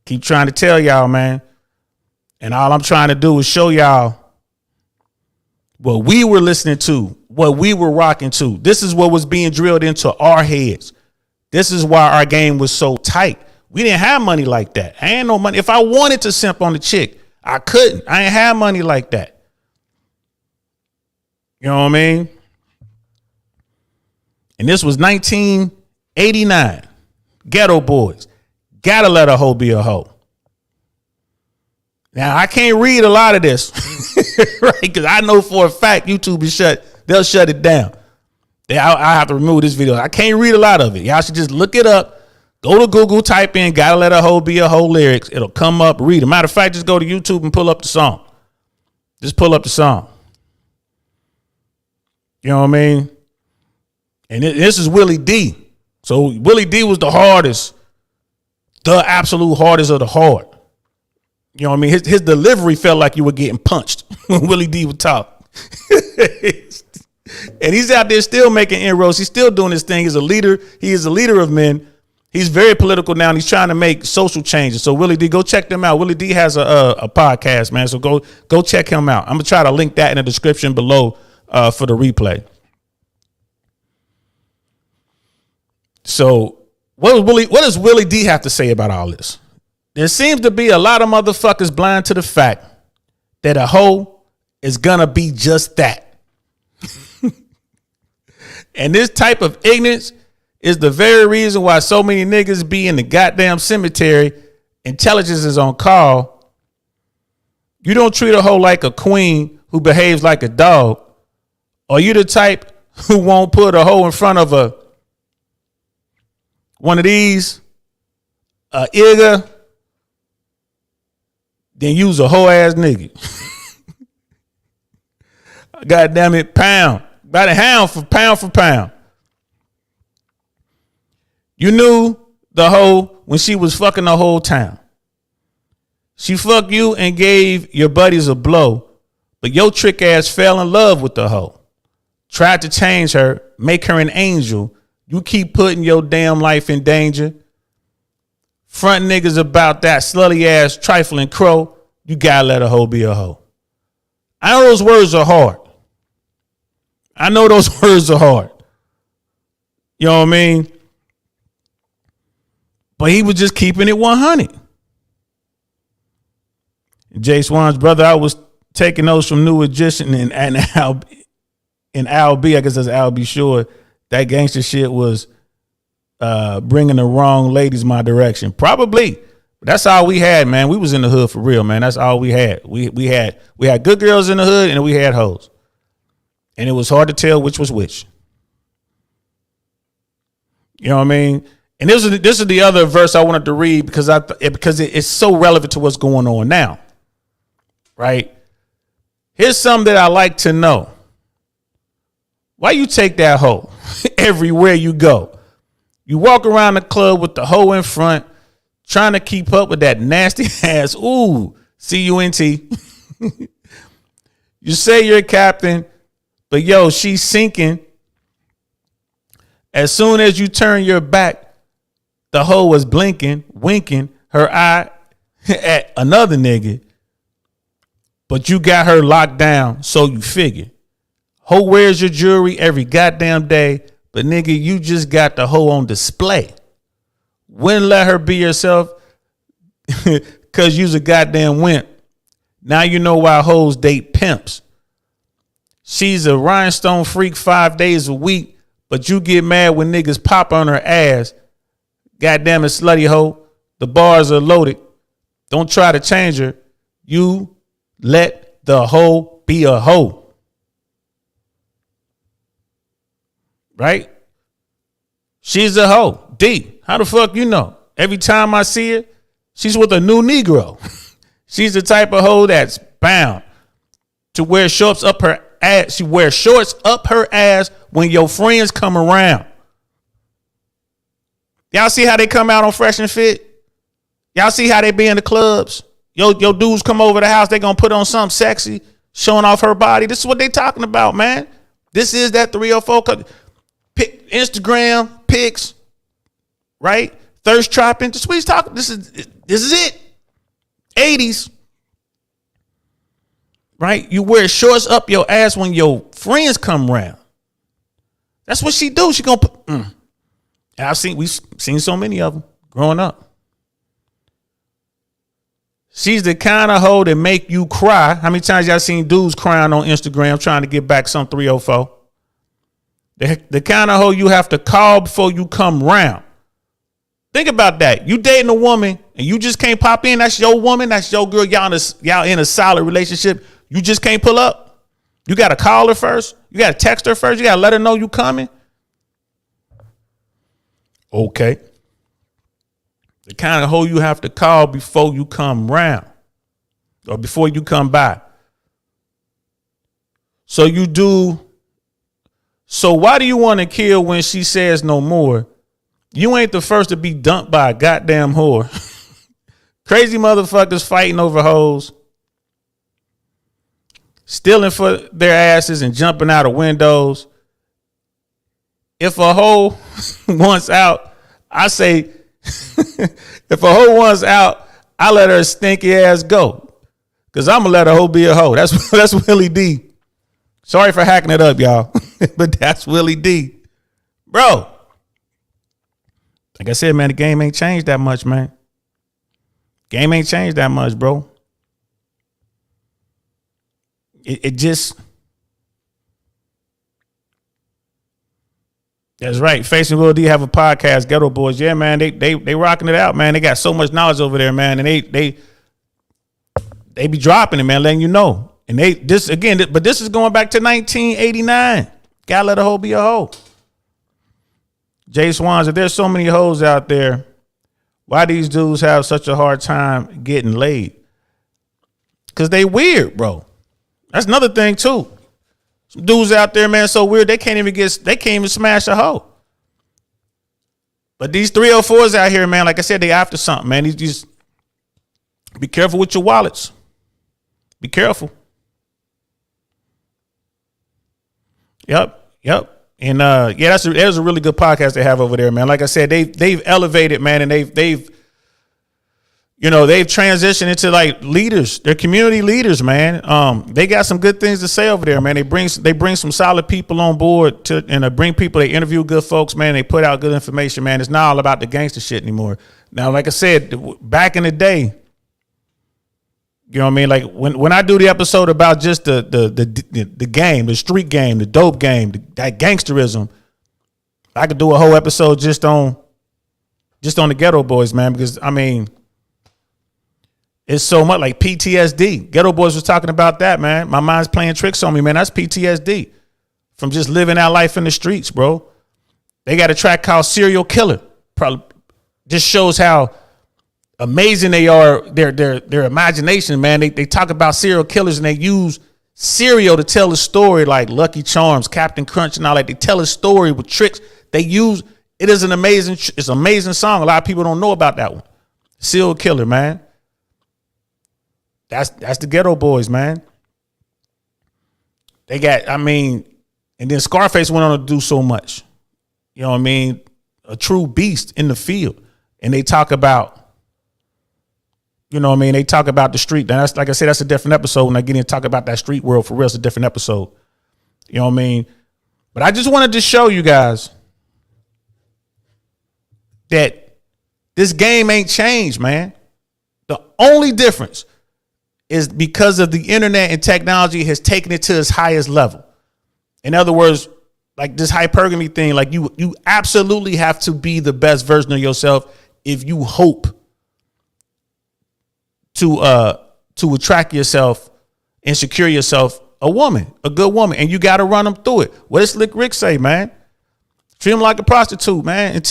Keep trying to tell y'all, man. And all I'm trying to do is show y'all what we were listening to, what we were rocking to. This is what was being drilled into our heads. This is why our game was so tight. We didn't have money like that. I ain't no money. If I wanted to simp on the chick, I couldn't. I ain't have money like that. You know what I mean? And this was 1989. Ghetto Boys. Gotta let a hoe be a hoe. Now, I can't read a lot of this, right? Because I know for a fact YouTube is they'll shut it down. I have to remove this video. I can't read a lot of it. Y'all should just look it up. Go to Google, type in "Gotta Let a Hoe Be a Hoe" lyrics. It'll come up, read them. Matter of fact, just go to YouTube and pull up the song. Just pull up the song. You know what I mean? And this is Willie D. So Willie D was the absolute hardest of the hard. You know what I mean? His delivery felt like you were getting punched when Willie D would talk. And he's out there still making inroads. He's still doing his thing. He's a leader. He is a leader of men. He's very political now, and he's trying to make social changes. So Willie D, go check them out. Willie D has a podcast, man. So go check him out. I'm gonna try to link that in the description below for the replay. So what does Willie D have to say about all this? There seems to be a lot of motherfuckers blind to the fact that a hoe is gonna be just that. And this type of ignorance is the very reason why so many niggas be in the goddamn cemetery. Intelligence is on call. You don't treat a hoe like a queen who behaves like a dog. Or you the type who won't put a hoe in front of one of these, Igga, then use a hoe ass nigga. God damn it, pound. By the hound for pound. You knew the hoe when she was fucking the whole town. She fucked you and gave your buddies a blow, but your trick ass fell in love with the hoe. tried to change her, make her an angel. You keep putting your damn life in danger. Front niggas about that slutty ass trifling crow. You gotta let a hoe be a hoe. I know those words are hard. I know those words are hard. You know what I mean? But he was just keeping it 100. Jay Swan's brother, I was taking those from New Magician and Al B. I guess that's Al B. Sure. That gangster shit was bringing the wrong ladies my direction. Probably. But that's all we had, man. We was in the hood for real, man. That's all we had. We had good girls in the hood and we had hoes. And it was hard to tell which was which. You know what I mean? And this is the other verse I wanted to read because it's so relevant to what's going on now. Right? Here's something that I like to know. Why you take that hoe everywhere you go? You walk around the club with the hoe in front, trying to keep up with that nasty ass. Ooh, C-U-N-T. You say you're a captain, but yo, she's sinking. As soon as you turn your back, the hoe was blinking, winking her eye at another nigga. But you got her locked down, so you figure. Hoe wears your jewelry every goddamn day, but nigga, you just got the hoe on display. Wouldn't let her be yourself because you's a goddamn wimp. Now you know why hoes date pimps. She's a rhinestone freak 5 days a week, but you get mad when niggas pop on her ass. Goddamn it, slutty hoe. The bars are loaded. Don't try to change her. You let the hoe be a hoe. Right? She's a hoe. D. How the fuck you know? Every time I see her, she's with a new Negro. She's the type of hoe that's bound to wear shorts up her ass. She wears shorts up her ass when your friends come around. Y'all see how they come out on Fresh and Fit? Y'all see how they be in the clubs? Your dudes come over the house, they gonna put on something sexy, showing off her body. This is what they talking about, man. This is that 304 Instagram pics, right? Thirst trapping. This is what he's talking. This is it. 80's. Right? You wear shorts up your ass when your friends come around. That's what she do. She gonna put. And we've seen so many of them growing up. She's the kind of hoe that make you cry. How many times y'all seen dudes crying on Instagram trying to get back some 304? The kind of hoe you have to call before you come round. Think about that. You dating a woman and you just can't pop in. That's your woman. That's your girl. Y'all in a solid relationship. You just can't pull up. You got to call her first. You got to text her first. You got to let her know you coming. Okay. The kind of hoe you have to call before you come round or before you come by. So why do you want to kill when she says no more? You ain't the first to be dumped by a goddamn whore. Crazy motherfuckers fighting over hoes. Stealing for their asses and jumping out of windows. If a hoe wants out, I say, if a hoe wants out, I let her stinky ass go. Cause I'm gonna let a hoe be a hoe. That's Willie D. Sorry for hacking it up, y'all. But that's Willie D. Bro. Like I said, man, the game ain't changed that much, man. Game ain't changed that much, bro. It just. That's right. Facing Will D have a podcast, Ghetto Boys. Yeah, man, they rocking it out, man. They got so much knowledge over there, man, and they be dropping it, man, letting you know. And this is going back to 1989. Gotta let a hoe be a hoe. Jay Swans, if there's so many hoes out there, why these dudes have such a hard time getting laid? Because they weird, bro. That's another thing too. Some dudes out there, man, so weird they can't even smash a hoe. But these 304s out here, man, like I said, they after something, man. These just be careful with your wallets. Be careful. Yep. And yeah, that was a really good podcast they have over there, man. Like I said, they've elevated, man, and they've transitioned into like leaders. They're community leaders, man. They got some good things to say over there, man. They bring some solid people on board and they bring people. They interview good folks, man. They put out good information, man. It's not all about the gangster shit anymore. Now, like I said, back in the day, you know what I mean? Like when I do the episode about just the game, the street game, the dope game, that gangsterism, I could do a whole episode just on the Ghetto Boys, man, because I mean, it's so much like PTSD. Ghetto Boys was talking about that, man. My mind's playing tricks on me, man. That's PTSD from just living that life in the streets, bro. They got a track called Serial Killer. Probably just shows how amazing they are, their imagination, man. They talk about serial killers and they use cereal to tell a story, like Lucky Charms, Captain Crunch, and all that. They tell a story with tricks. They use it is an amazing song. A lot of people don't know about that one. Serial Killer, man. That's the Ghetto Boys, man. They got, I mean, and then Scarface went on to do so much. You know what I mean? A true beast in the field. And they talk about, you know what I mean? They talk about the street. And that's, like I said, that's a different episode. When I get in and talk about that street world, for real, it's a different episode. You know what I mean? But I just wanted to show you guys that this game ain't changed, man. The only difference is because of the internet and technology has taken it to its highest level. In other words, like this hypergamy thing, like you absolutely have to be the best version of yourself if you hope to attract yourself and secure yourself a woman, a good woman, and you got to run them through it. What does Slick Rick say, man? Treat them like a prostitute, man.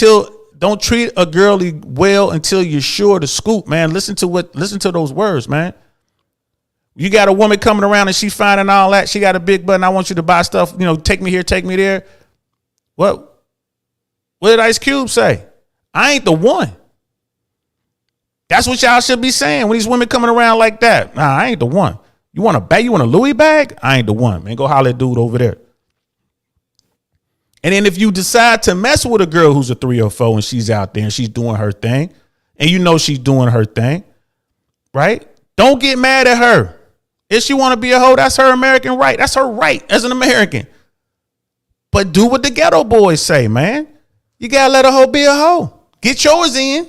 Don't treat a girlie well until you're sure to scoop, man. Listen to those words, man. You got a woman coming around and she finding all that. She got a big butt and I want you to buy stuff, take me here, take me there. What did Ice Cube say? I ain't the one. That's what y'all should be saying when these women coming around like that. Nah, I ain't the one. You want a bag? You want a Louis bag? I ain't the one, man. Go holler at dude over there. And then if you decide to mess with a girl who's a 3 or 4 and she's out there and she's doing her thing, and you know she's doing her thing, right? Don't get mad at her. If she want to be a hoe, that's her American right. That's her right as an American. But do what the Ghetto Boys say, man. You got to let a hoe be a hoe. Get yours in.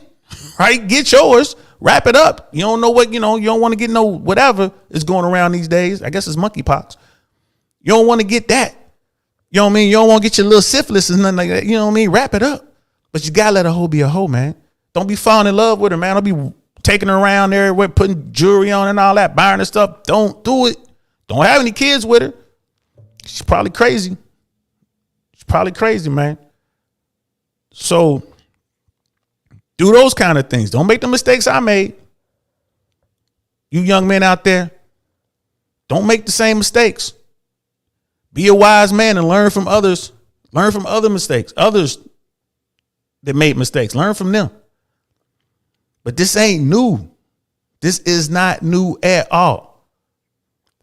Right? Get yours. Wrap it up. You don't know what, you don't want to get no whatever is going around these days. I guess it's monkeypox. You don't want to get that. You know what I mean? You don't want to get your little syphilis and nothing like that. You know what I mean? Wrap it up. But you got to let a hoe be a hoe, man. Don't be falling in love with her, man. Don't be taking her around there, putting jewelry on and all that, buying her stuff. Don't do it. Don't have any kids with her. She's probably crazy. Man. So do those kind of things. Don't make the mistakes I made. You young men out there, don't make the same mistakes. Be a wise man and learn from others. Learn from other mistakes. Others that made mistakes. Learn from them. But this ain't new. This is not new at all.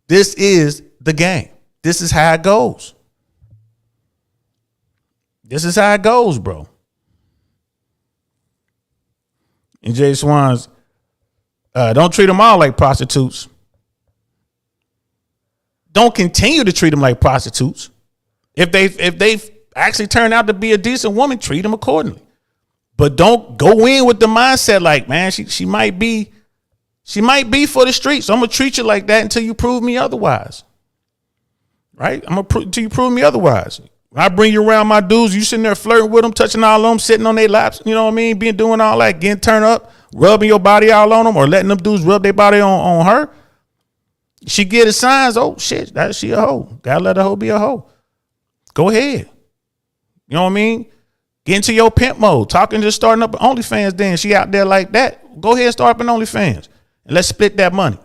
This is the game. This is how it goes. This is how it goes, bro. And Jay Swans, don't treat them all like prostitutes. Don't continue to treat them like prostitutes. If they actually turn out to be a decent woman, treat them accordingly. But don't go in with the mindset like, man, she might be for the streets. So I'm gonna treat you like that until you prove me otherwise. Right? Until you prove me otherwise. When I bring you around my dudes, you sitting there flirting with them, touching all of them, sitting on their laps, you know what I mean? Doing all that, getting turned up, rubbing your body all on them, or letting them dudes rub their body on her. She get the signs, oh shit, she a hoe. Gotta let a hoe be a hoe. Go ahead. You know what I mean? Get into your pimp mode. Talking, just starting up OnlyFans then. She out there like that. Go ahead and start up an OnlyFans. And let's split that money.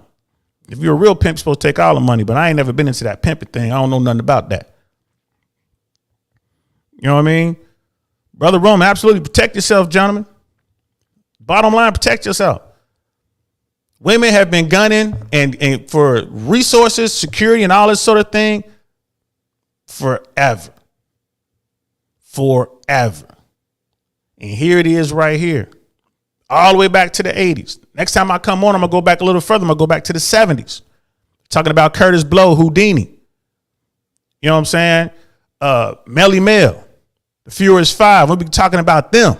If you're a real pimp, you're supposed to take all the money, but I ain't never been into that pimping thing. I don't know nothing about that. You know what I mean? Brother Roman, absolutely protect yourself, gentlemen. Bottom line, protect yourself. Women have been gunning and for resources, security, and all this sort of thing forever. Forever. And here it is right here. All the way back to the 80s. Next time I come on, I'm going to go back a little further. I'm going to go back to the 70s. Talking about Curtis Blow, Houdini. You know what I'm saying? Melly Mel, the Furious Five. We'll be talking about them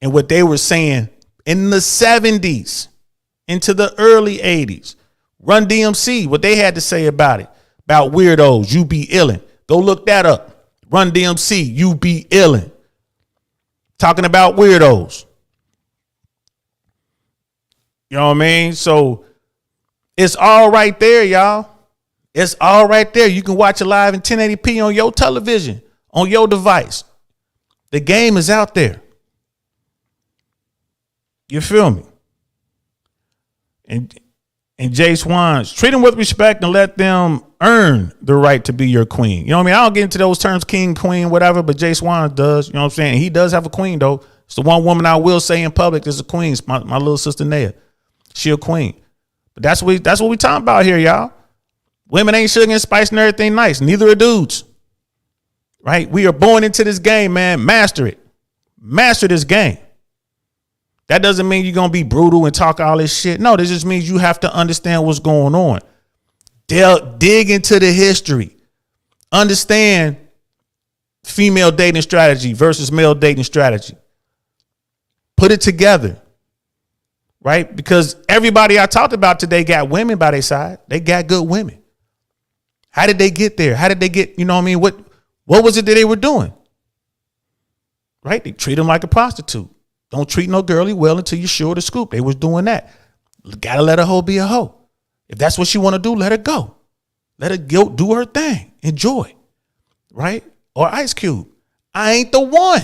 and what they were saying in the 70s into the early 80s. Run DMC, what they had to say about it. About weirdos, you be illin'. Go look that up. Run DMC, you be illin'. Talking about weirdos. You know what I mean? So it's all right there, y'all. It's all right there. You can watch it live in 1080p on your television, on your device. The game is out there. You feel me? And Jay Swans, treat them with respect and let them earn the right to be your queen. You know what I mean? I don't get into those terms, king, queen, whatever, but Jay Swans does. You know what I'm saying? He does have a queen, though. It's the one woman I will say in public is a queen. It's my little sister, Naya. She a queen. But that's what we talking about here, y'all. Women ain't sugar and spice and everything nice. Neither are dudes. Right? We are born into this game, man. Master it. Master this game. That doesn't mean you're going to be brutal and talk all this shit. No, this just means you have to understand what's going on. Dig into the history. Understand female dating strategy versus male dating strategy. Put it together. Right? Because everybody I talked about today got women by their side. They got good women. How did they get there? How did they get, you know what I mean? What was it that they were doing? Right? They treat them like a prostitute. Don't treat no girlie well until you're sure to scoop. They was doing that. Gotta let a hoe be a hoe. If that's what she want to do, let her go. Let her go do her thing. Enjoy. Right? Or Ice Cube. I ain't the one.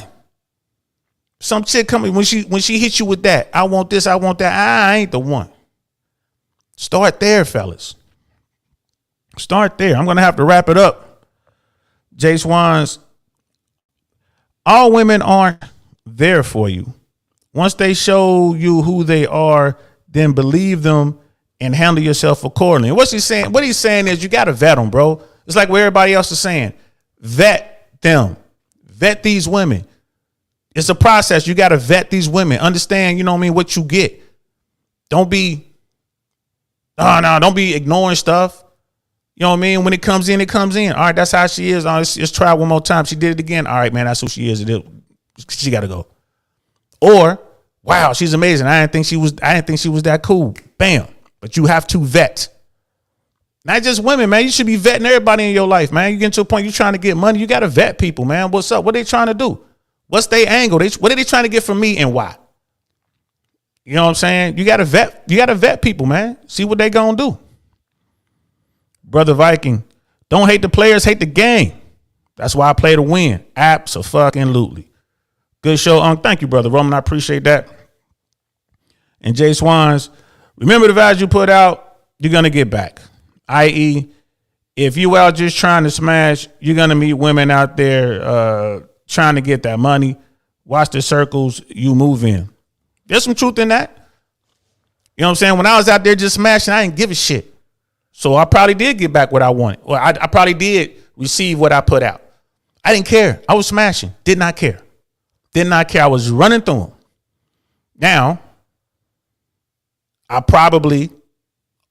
Some chick coming when she hits you with that. I want this, I want that. I ain't the one. Start there, fellas. Start there. I'm gonna have to wrap it up. Jay Swans. All women aren't there for you. Once they show you who they are, then believe them and handle yourself accordingly. And what's he saying? What he's saying is you got to vet them, bro. It's like what everybody else is saying. Vet them. Vet these women. It's a process. You got to vet these women. Understand, you know what I mean, what you get. Don't be ignoring stuff. You know what I mean? When it comes in, it comes in. All right, that's how she is. Let's try one more time. She did it again. All right, man, that's who she is. She got to go. Or, wow, she's amazing. I didn't think she was that cool. Bam. But you have to vet. Not just women, man. You should be vetting everybody in your life, man. You get to a point you're trying to get money. You got to vet people, man. What's up? What are they trying to do? What's their angle? What are they trying to get from me and why? You know what I'm saying? You got to vet people, man. See what they going to do. Brother Viking, don't hate the players, hate the game. That's why I play to win. Abso-fucking-lutely. Good show. Thank you, Brother Roman. I appreciate that. And Jay Swans, remember the values you put out, you're going to get back. I.e., if you out just trying to smash, you're going to meet women out there trying to get that money. Watch the circles you move in. There's some truth in that. You know what I'm saying? When I was out there just smashing, I didn't give a shit. So I probably did get back what I wanted. Well, I probably did receive what I put out. I didn't care. I was smashing. Did not care. Did not care. I was running through them. Now, I probably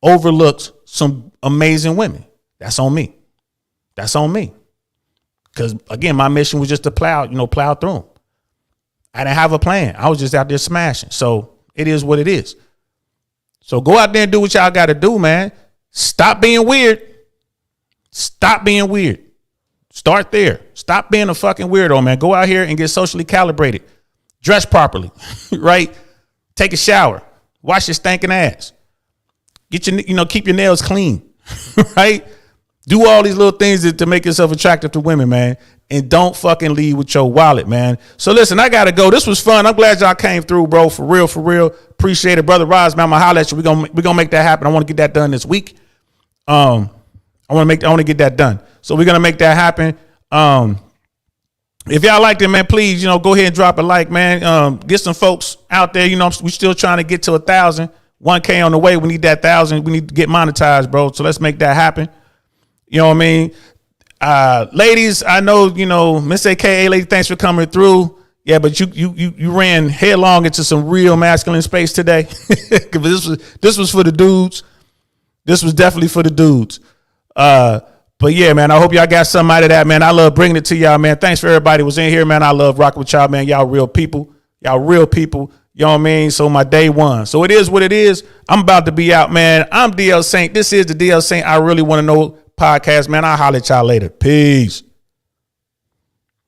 overlooked some amazing women. That's on me. That's on me. Because, again, my mission was just to plow through them. I didn't have a plan. I was just out there smashing. So it is what it is. So go out there and do what y'all got to do, man. Stop being weird. Stop being weird. Start there. Stop being a fucking weirdo, man. Go out here and get socially calibrated. Dress properly, right? Take a shower. Wash your stinking ass. Get keep your nails clean, right? Do all these little things to make yourself attractive to women, man. And don't fucking leave with your wallet, man. So listen, I gotta go. This was fun. I'm glad y'all came through, bro. For real, for real. Appreciate it, brother Roz, man. I'm gonna holler at you. We're gonna make that happen. I want to get that done this week. I want to get that done. So we're gonna make that happen. If y'all liked it, man, please, go ahead and drop a like, man. Get some folks out there. We still trying to get to 1,000. 1K on the way. We need that 1,000. We need to get monetized, bro. So let's make that happen. You know what I mean? Ladies, I know, Miss AKA lady, thanks for coming through. Yeah, but you ran headlong into some real masculine space today. this was for the dudes. This was definitely for the dudes. But yeah, man, I hope y'all got something out of that, man. I love bringing it to y'all, man. Thanks for everybody who was in here, man. I love rocking with y'all, man. Y'all real people. Y'all real people. You know what I mean? So my day one. So it is what it is. I'm about to be out, man. I'm DL Saint. This is the DL Saint I Really Want to Know podcast, man. I'll holler at y'all later. Peace.